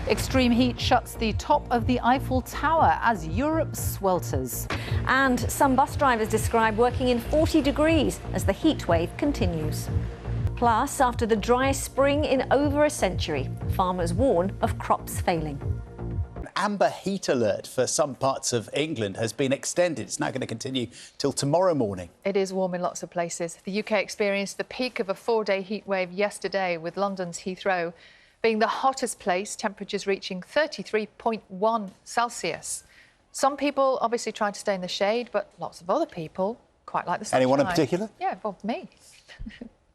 Extreme heat shuts the top of the Eiffel Tower as Europe swelters. And some bus drivers describe working in 40 degrees as the heat wave continues. Plus, after the driest spring in over a century, farmers warn of crops failing. An amber heat alert for some parts of England has been extended. It's now going to continue till tomorrow morning. It is warm in lots of places. The UK experienced the peak of a 4-day heat wave yesterday, with London's Heathrow being the hottest place, temperatures reaching 33.1 Celsius. Some people obviously trying to stay in the shade, but lots of other people quite like the sunshine. Anyone in particular? Yeah, well, me.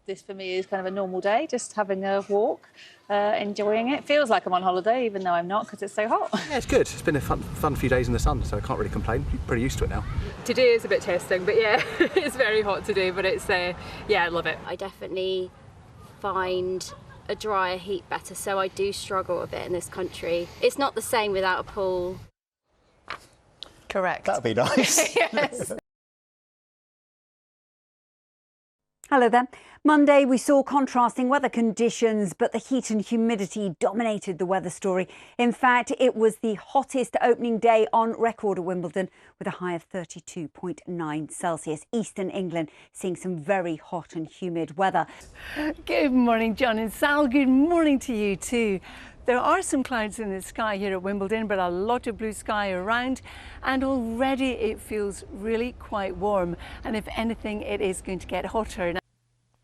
This for me is kind of a normal day, just having a walk, enjoying it. Feels like I'm on holiday, even though I'm not, because it's so hot. Yeah, it's good. It's been a fun few days in the sun, so I can't really complain. Pretty used to it now. Today is a bit testing, but yeah, it's very hot today, but it's, yeah, I love it. I definitely find a drier heat better, so I do struggle a bit in this country. It's not the same without a pool. Correct. That'd be nice. Yes. Hello there. Monday we saw contrasting weather conditions, but the heat and humidity dominated the weather story. In fact, it was the hottest opening day on record at Wimbledon, with a high of 32.9 Celsius. Eastern England seeing some very hot and humid weather. Good morning, John and Sal. Good morning to you too. There are some clouds in the sky here at Wimbledon, but a lot of blue sky around, and already it feels really quite warm. And if anything, it is going to get hotter.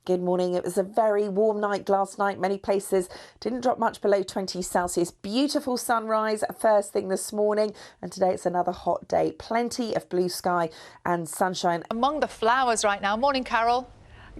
Good morning. It was a very warm night last night. Many places didn't drop much below 20 Celsius. Beautiful sunrise first thing this morning, and today it's another hot day. Plenty of blue sky and sunshine. Among the flowers right now. Morning, Carol.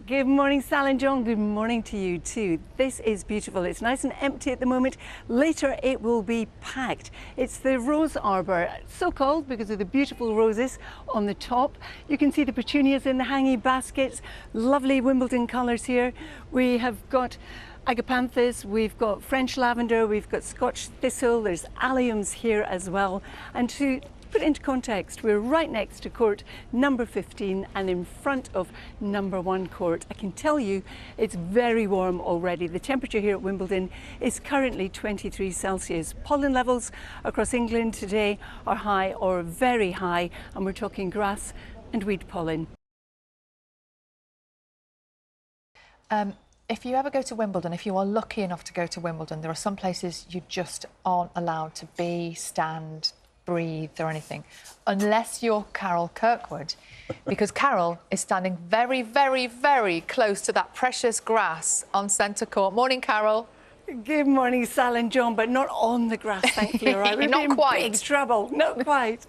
Good morning, Sal and John. Good morning to you too. This is beautiful. It's nice and empty at the moment. Later it will be packed. It's the rose arbour, so called because of the beautiful roses on the top. You can see the petunias in the hanging baskets. Lovely Wimbledon colours here. We have got agapanthus, we've got French lavender, we've got Scotch thistle, there's alliums here as well. And to put it into context, we're right next to court number 15 and in front of number 1 court. I can tell you it's very warm already. The temperature here at Wimbledon is currently 23 Celsius. Pollen levels across England today are high or very high, and we're talking grass and weed pollen. If you ever go to Wimbledon, if you are lucky enough to go to Wimbledon, there are some places you just aren't allowed to be, stand, breathe or anything, unless you're Carol Kirkwood, because Carol is standing very, very, very close to that precious grass on centre court. Morning, Carol. Good morning, Sal and John, but not on the grass, thankfully. All right, we're Not in quite. big trouble. Not quite.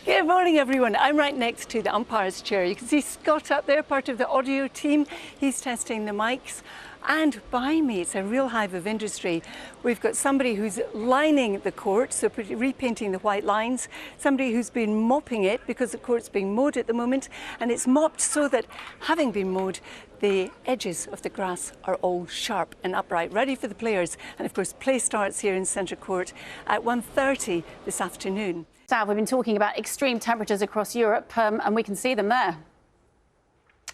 Good morning, everyone. I'm right next to the umpire's chair. You can see Scott up there, part of the audio team. He's testing the mics. And behind me, it's a real hive of industry. We've got somebody who's lining the court, so repainting the white lines, somebody who's been mopping it because the court's being mowed at the moment, and it's mopped so that, having been mowed, the edges of the grass are all sharp and upright, ready for the players. And of course, play starts here in Centre Court at 1:30 this afternoon. Sal, we've been talking about extreme temperatures across Europe, and we can see them there.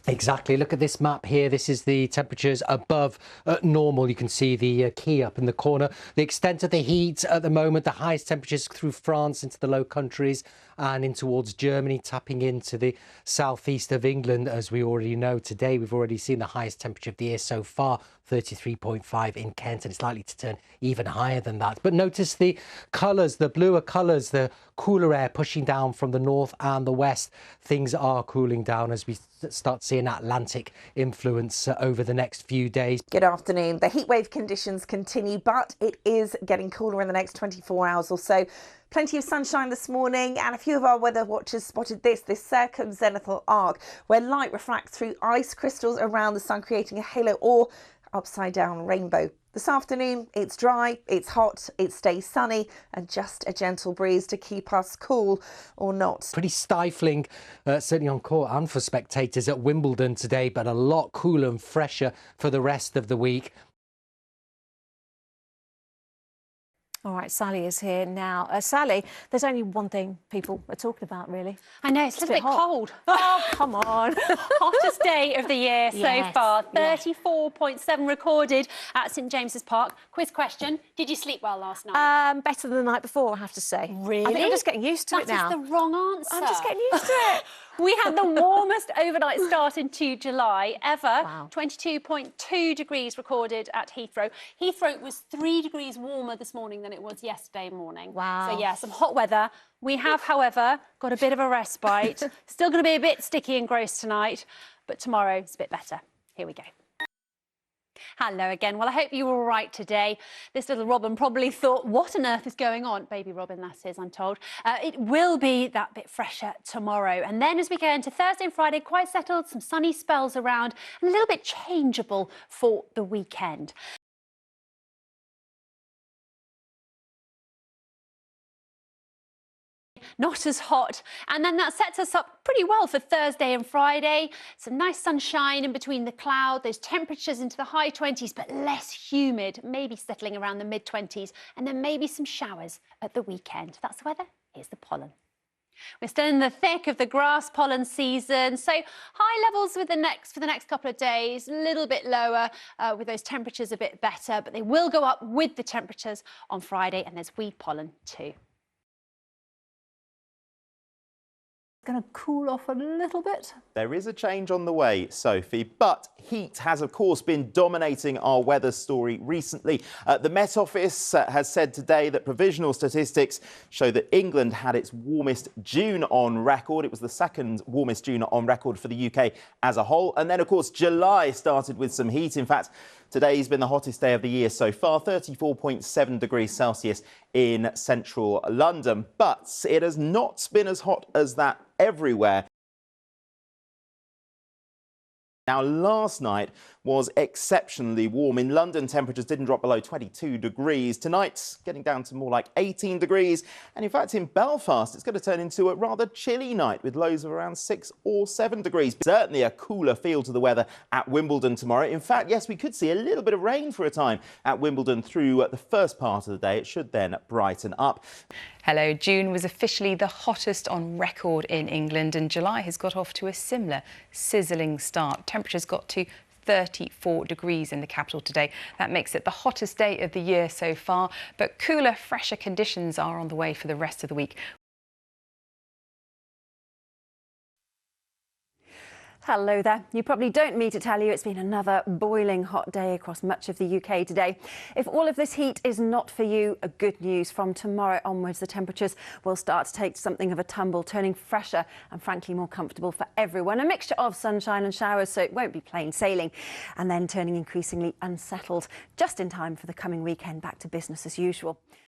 Exactly. Look at this map here. This is the temperatures above normal. You can see the key up in the corner. The extent of the heat at the moment, the highest temperatures through France into the Low Countries and in towards Germany, tapping into the southeast of England. As we already know, today we've already seen the highest temperature of the year so far, 33.5 in Kent, and it's likely to turn even higher than that. But notice the colours, the bluer colours, the cooler air pushing down from the north and the west. Things are cooling down as we start seeing Atlantic influence over the next few days. Good afternoon. The heatwave conditions continue, but it is getting cooler in the next 24 hours or so. Plenty of sunshine this morning, and a few of our weather watchers spotted this circumzenithal arc, where light refracts through ice crystals around the sun, creating a halo or upside down rainbow. This afternoon, it's dry, it's hot, it stays sunny, and just a gentle breeze to keep us cool or not. Pretty stifling, certainly on court and for spectators at Wimbledon today, but a lot cooler and fresher for the rest of the week. All right, Sally is here now. Sally, there's only one thing people are talking about, really. I know, it's a little bit cold. Oh, come on. Hottest day of the year so Yes, far. yeah. 34.7 recorded at St James's Park. Quiz question, did you sleep well last night? Better than the night before, I have to say. Really? I think I'm just getting used to it now. That is the wrong answer. I'm just getting used to it. We had the warmest overnight start into July ever. Wow. 22.2 degrees recorded at Heathrow. Heathrow was 3 degrees warmer this morning than it was yesterday morning. Wow. So, yeah, some hot weather. We have, however, got a bit of a respite. Still going to be a bit sticky and gross tonight, but tomorrow it's a bit better. Here we go. Hello again. Well, I hope you were all right today. This little robin probably thought, what on earth is going on? Baby robin, that is, I'm told. It will be that bit fresher tomorrow. And then as we go into Thursday and Friday, quite settled, some sunny spells around, and a little bit changeable for the weekend. Not as hot, and then that sets us up pretty well for Thursday and Friday. Some nice sunshine in between the cloud, those temperatures into the high 20s but less humid, maybe settling around the mid 20s, and then maybe some showers at the weekend. That's the weather. Here's the pollen. We're still in the thick of the grass pollen season, so high levels for the next couple of days, a little bit lower with those temperatures a bit better, but they will go up with the temperatures on Friday, and there's weed pollen too. Going to cool off a little bit. There is a change on the way, Sophie, but heat has, of course, been dominating our weather story recently. The Met Office has said today that provisional statistics show that England had its warmest June on record. It was the second warmest June on record for the UK as a whole. And then, of course, July started with some heat. In fact, today's been the hottest day of the year so far, 34.7 degrees Celsius in central London. But it has not been as hot as that everywhere. Now, last night was exceptionally warm. In London, temperatures didn't drop below 22 degrees. Tonight, getting down to more like 18 degrees. And in fact, in Belfast, it's going to turn into a rather chilly night with lows of around 6 or 7 degrees. Certainly a cooler feel to the weather at Wimbledon tomorrow. In fact, yes, we could see a little bit of rain for a time at Wimbledon through the first part of the day. It should then brighten up. Hello. June was officially the hottest on record in England, and July has got off to a similar sizzling start. Temperatures got to 34 degrees in the capital today. That makes it the hottest day of the year so far, but cooler, fresher conditions are on the way for the rest of the week. Hello there. You probably don't need me to tell you it's been another boiling hot day across much of the UK today. If all of this heat is not for you, good news. From tomorrow onwards, the temperatures will start to take something of a tumble, turning fresher and frankly more comfortable for everyone. A mixture of sunshine and showers, so it won't be plain sailing, and then turning increasingly unsettled just in time for the coming weekend, back to business as usual.